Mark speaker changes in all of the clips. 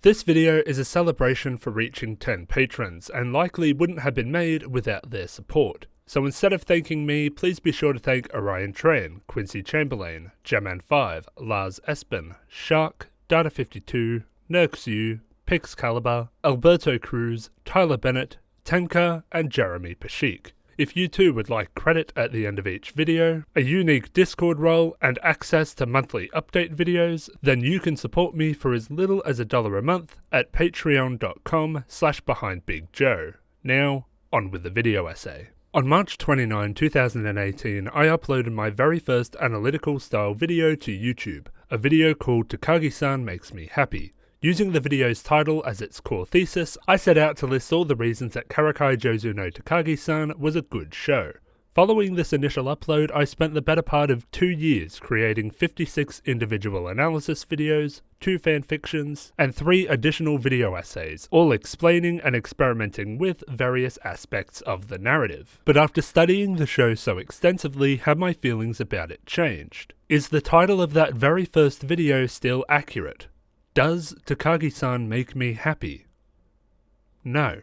Speaker 1: This video is a celebration for reaching 10 patrons, and likely wouldn't have been made without their support. So instead of thanking me, please be sure to thank Orion Train, Quincy Chamberlain, Jaman5, Lars Espen, Shark, Data52, Nerxu, Pixcalibur, Alberto Cruz, Tyler Bennett, Tenka, and Jeremy Pashik. If you too would like credit at the end of each video, a unique Discord role, and access to monthly update videos, then you can support me for as little as $1 a month at patreon.com/behindbigjoe. Now, on with the video essay. On March 29, 2018, I uploaded my very first analytical style video to YouTube, a video called Takagi-san Makes Me Happy. Using the video's title as its core thesis, I set out to list all the reasons that Karakai Jozu no Takagi-san was a good show. Following this initial upload, I spent the better part of 2 years creating 56 individual analysis videos, 2 fanfictions, and 3 additional video essays, all explaining and experimenting with various aspects of the narrative. But after studying the show so extensively, have my feelings about it changed? Is the title of that very first video still accurate? Does Takagi-san make me happy? No.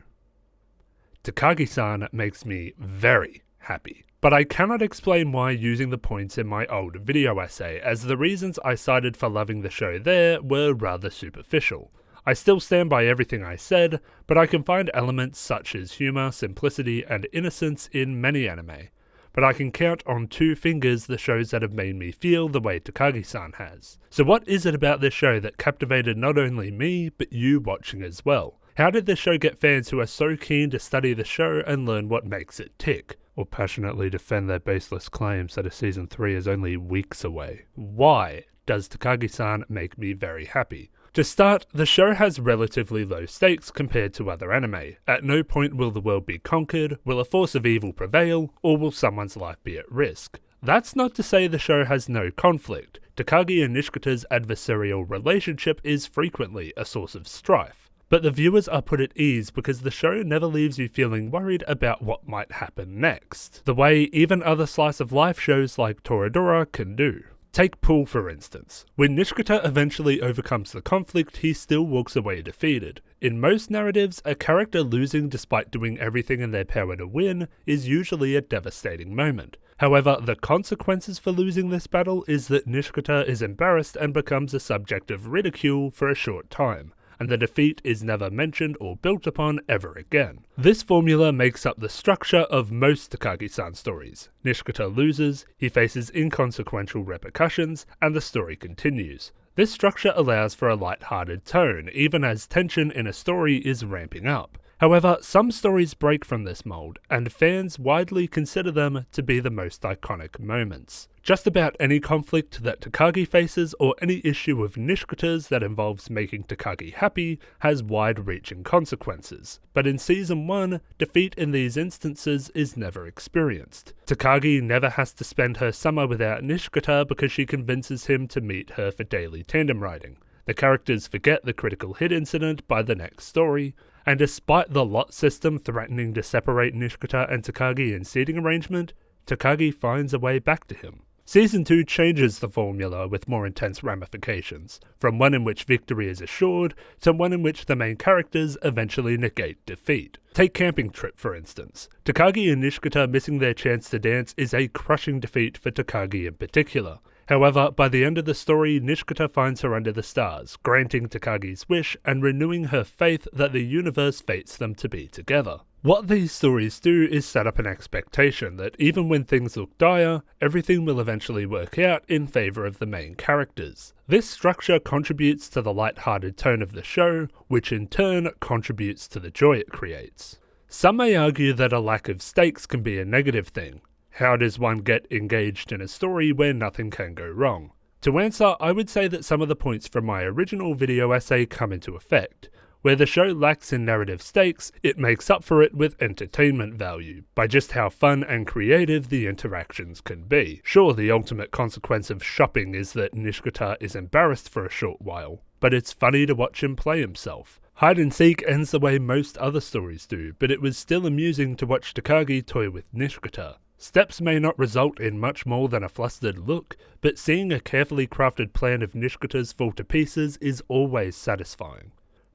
Speaker 1: Takagi-san makes me very happy. But I cannot explain why using the points in my old video essay, as the reasons I cited for loving the show there were rather superficial. I still stand by everything I said, but I can find elements such as humour, simplicity, and innocence in many anime. But I can count on 2 fingers the shows that have made me feel the way Takagi-san has. So what is it about this show that captivated not only me, but you watching as well? How did this show get fans who are so keen to study the show and learn what makes it tick? Or passionately defend their baseless claims that a season 3 is only weeks away? Why does Takagi-san make me very happy? To start, the show has relatively low stakes compared to other anime. At no point will the world be conquered, will a force of evil prevail, or will someone's life be at risk. That's not to say the show has no conflict. Takagi and Nishikata's adversarial relationship is frequently a source of strife. But the viewers are put at ease because the show never leaves you feeling worried about what might happen next, the way even other slice of life shows like Toradora can do. Take Pool for instance. When Nishikata eventually overcomes the conflict, he still walks away defeated. In most narratives, a character losing despite doing everything in their power to win is usually a devastating moment. However, the consequences for losing this battle is that Nishikata is embarrassed and becomes a subject of ridicule for a short time, and the defeat is never mentioned or built upon ever again. This formula makes up the structure of most Takagi-san stories. Nishikata loses, he faces inconsequential repercussions, and the story continues. This structure allows for a light-hearted tone, even as tension in a story is ramping up. However, some stories break from this mold, and fans widely consider them to be the most iconic moments. Just about any conflict that Takagi faces or any issue of Nishikata's that involves making Takagi happy has wide-reaching consequences, but in Season 1, defeat in these instances is never experienced. Takagi never has to spend her summer without Nishikata because she convinces him to meet her for daily tandem riding. The characters forget the critical hit incident by the next story, and despite the lot system threatening to separate Nishikata and Takagi in seating arrangement, Takagi finds a way back to him. Season 2 changes the formula with more intense ramifications, from one in which victory is assured to one in which the main characters eventually negate defeat. Take Camping Trip for instance. Takagi and Nishikata missing their chance to dance is a crushing defeat for Takagi in particular. However, by the end of the story, Nishikata finds her under the stars, granting Takagi's wish and renewing her faith that the universe fates them to be together. What these stories do is set up an expectation that even when things look dire, everything will eventually work out in favour of the main characters. This structure contributes to the light-hearted tone of the show, which in turn contributes to the joy it creates. Some may argue that a lack of stakes can be a negative thing. How does one get engaged in a story where nothing can go wrong? To answer, I would say that some of the points from my original video essay come into effect. Where the show lacks in narrative stakes, it makes up for it with entertainment value, by just how fun and creative the interactions can be. Sure, the ultimate consequence of shopping is that Nishikata is embarrassed for a short while, but it's funny to watch him play himself. Hide and Seek ends the way most other stories do, but it was still amusing to watch Takagi toy with Nishikata. Steps may not result in much more than a flustered look, but seeing a carefully crafted plan of Nishikata's fall to pieces is always satisfying.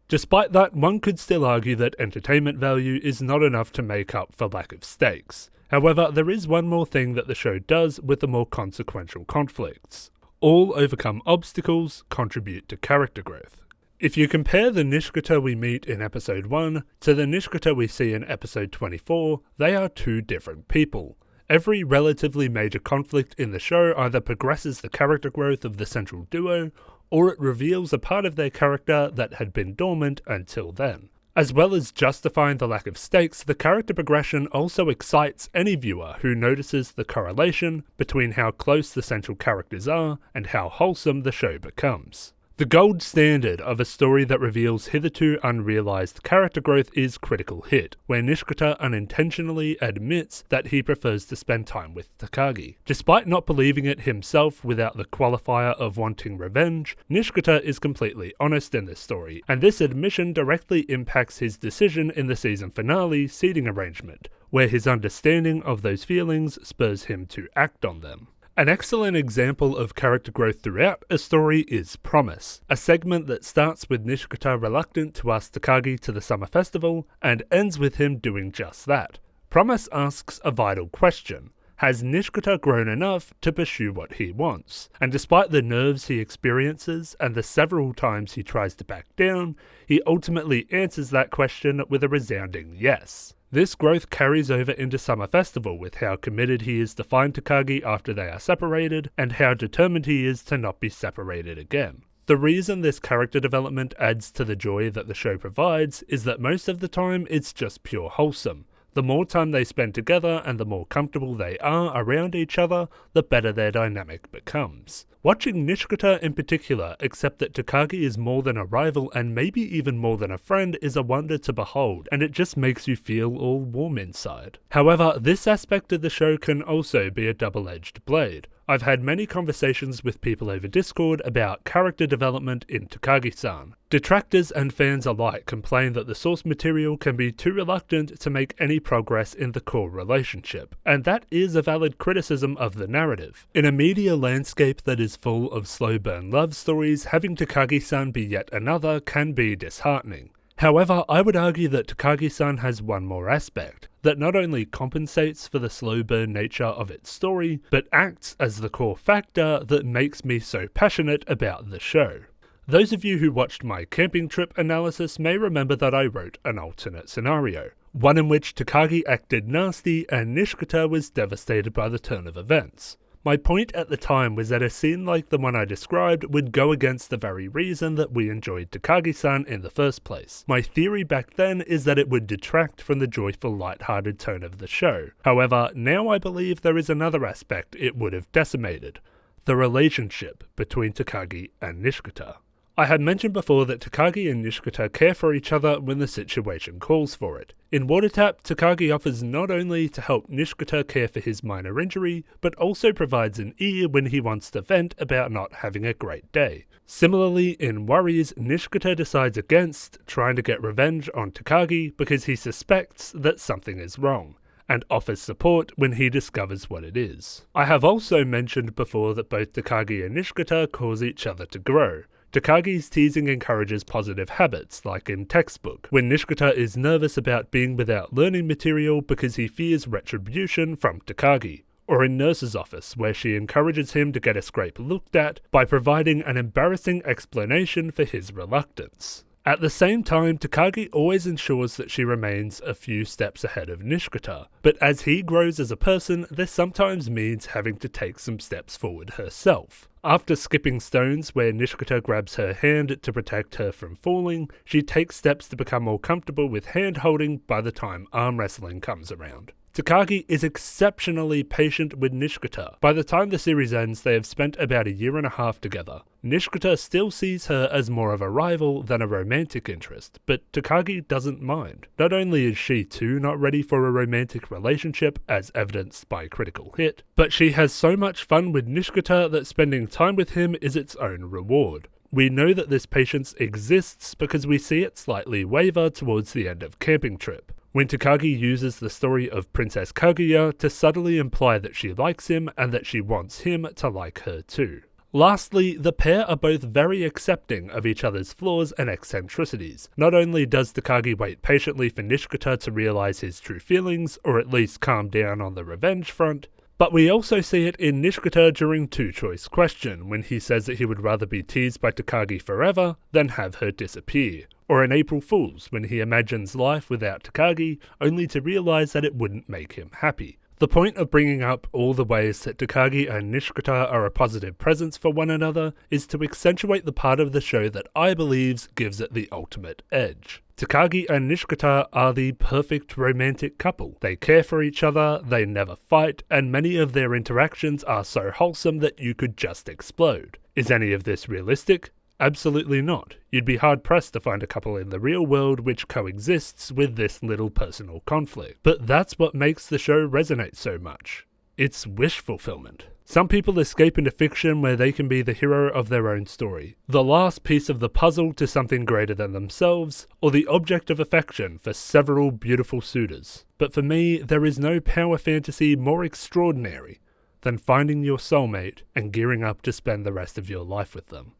Speaker 1: Despite that, one could still argue that entertainment value is not enough to make up for lack of stakes. However, there is one more thing that the show does with the more consequential conflicts. All overcome obstacles contribute to character growth. If you compare the Nishikata we meet in episode 1 to the Nishikata we see in episode 24, they are two different people. Every relatively major conflict in the show either progresses the character growth of the central duo, or it reveals a part of their character that had been dormant until then. As well as justifying the lack of stakes, the character progression also excites any viewer who notices the correlation between how close the central characters are and how wholesome the show becomes. The gold standard of a story that reveals hitherto unrealized character growth is Critical Hit, where Nishikata unintentionally admits that he prefers to spend time with Takagi. Despite not believing it himself without the qualifier of wanting revenge, Nishikata is completely honest in this story, and this admission directly impacts his decision in the season finale seating arrangement, where his understanding of those feelings spurs him to act on them. An excellent example of character growth throughout a story is Promise, a segment that starts with Nishikata reluctant to ask Takagi to the summer festival and ends with him doing just that. Promise asks a vital question: has Nishikata grown enough to pursue what he wants? And despite the nerves he experiences and the several times he tries to back down, he ultimately answers that question with a resounding yes. This growth carries over into Summer Festival with how committed he is to find Takagi after they are separated, and how determined he is to not be separated again. The reason this character development adds to the joy that the show provides is that most of the time it's just pure wholesome. The more time they spend together and the more comfortable they are around each other, the better their dynamic becomes. Watching Nishikata in particular accept that Takagi is more than a rival and maybe even more than a friend is a wonder to behold, and it just makes you feel all warm inside. However, this aspect of the show can also be a double-edged blade. I've had many conversations with people over Discord about character development in Takagi-san. Detractors and fans alike complain that the source material can be too reluctant to make any progress in the core relationship, and that is a valid criticism of the narrative. In a media landscape that is full of slow burn love stories, having Takagi-san be yet another can be disheartening. However, I would argue that Takagi-san has one more aspect, that not only compensates for the slow burn nature of its story, but acts as the core factor that makes me so passionate about the show. Those of you who watched my camping trip analysis may remember that I wrote an alternate scenario, one in which Takagi acted nasty and Nishikata was devastated by the turn of events. My point at the time was that a scene like the one I described would go against the very reason that we enjoyed Takagi-san in the first place. My theory back then is that it would detract from the joyful, light-hearted tone of the show. However, now I believe there is another aspect it would have decimated: the relationship between Takagi and Nishikata. I had mentioned before that Takagi and Nishikata care for each other when the situation calls for it. In Watertap, Takagi offers not only to help Nishikata care for his minor injury, but also provides an ear when he wants to vent about not having a great day. Similarly, in Worries, Nishikata decides against trying to get revenge on Takagi because he suspects that something is wrong, and offers support when he discovers what it is. I have also mentioned before that both Takagi and Nishikata cause each other to grow. Takagi's teasing encourages positive habits, like in Textbook, when Nishikata is nervous about being without learning material because he fears retribution from Takagi. Or in Nurse's Office, where she encourages him to get a scrape looked at by providing an embarrassing explanation for his reluctance. At the same time, Takagi always ensures that she remains a few steps ahead of Nishikata, but as he grows as a person, this sometimes means having to take some steps forward herself. After skipping stones where Nishikata grabs her hand to protect her from falling, she takes steps to become more comfortable with hand-holding by the time arm wrestling comes around. Takagi is exceptionally patient with Nishikata. By the time the series ends, they have spent about 1.5 years together. Nishikata still sees her as more of a rival than a romantic interest, but Takagi doesn't mind. Not only is she too not ready for a romantic relationship, as evidenced by Critical Hit, but she has so much fun with Nishikata that spending time with him is its own reward. We know that this patience exists because we see it slightly waver towards the end of Camping Trip, when Takagi uses the story of Princess Kaguya to subtly imply that she likes him and that she wants him to like her too. Lastly, the pair are both very accepting of each other's flaws and eccentricities. Not only does Takagi wait patiently for Nishikata to realize his true feelings, or at least calm down on the revenge front, but we also see it in Nishikata during Two Choice Question, when he says that he would rather be teased by Takagi forever than have her disappear. Or in April Fools, when he imagines life without Takagi, only to realize that it wouldn't make him happy. The point of bringing up all the ways that Takagi and Nishikata are a positive presence for one another is to accentuate the part of the show that I believe gives it the ultimate edge. Takagi and Nishikata are the perfect romantic couple. They care for each other, they never fight, and many of their interactions are so wholesome that you could just explode. Is any of this realistic? Absolutely not. You'd be hard-pressed to find a couple in the real world which coexists with this little personal conflict. But that's what makes the show resonate so much. It's wish fulfillment. Some people escape into fiction where they can be the hero of their own story, the last piece of the puzzle to something greater than themselves, or the object of affection for several beautiful suitors. But for me, there is no power fantasy more extraordinary than finding your soulmate and gearing up to spend the rest of your life with them.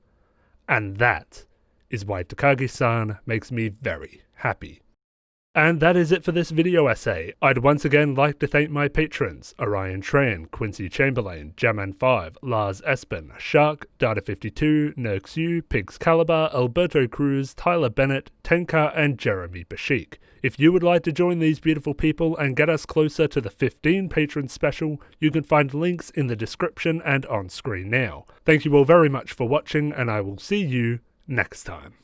Speaker 1: And that is why Takagi-san makes me very happy. And that is it for this video essay. I'd once again like to thank my patrons: Orion Tran, Quincy Chamberlain, Jaman5, Lars Espen, Shark, Data52, Nerxu, Pigs Caliber, Alberto Cruz, Tyler Bennett, Tenka, and Jeremy Bashik. If you would like to join these beautiful people and get us closer to the 15 patrons special, you can find links in the description and on screen now. Thank you all very much for watching, and I will see you next time.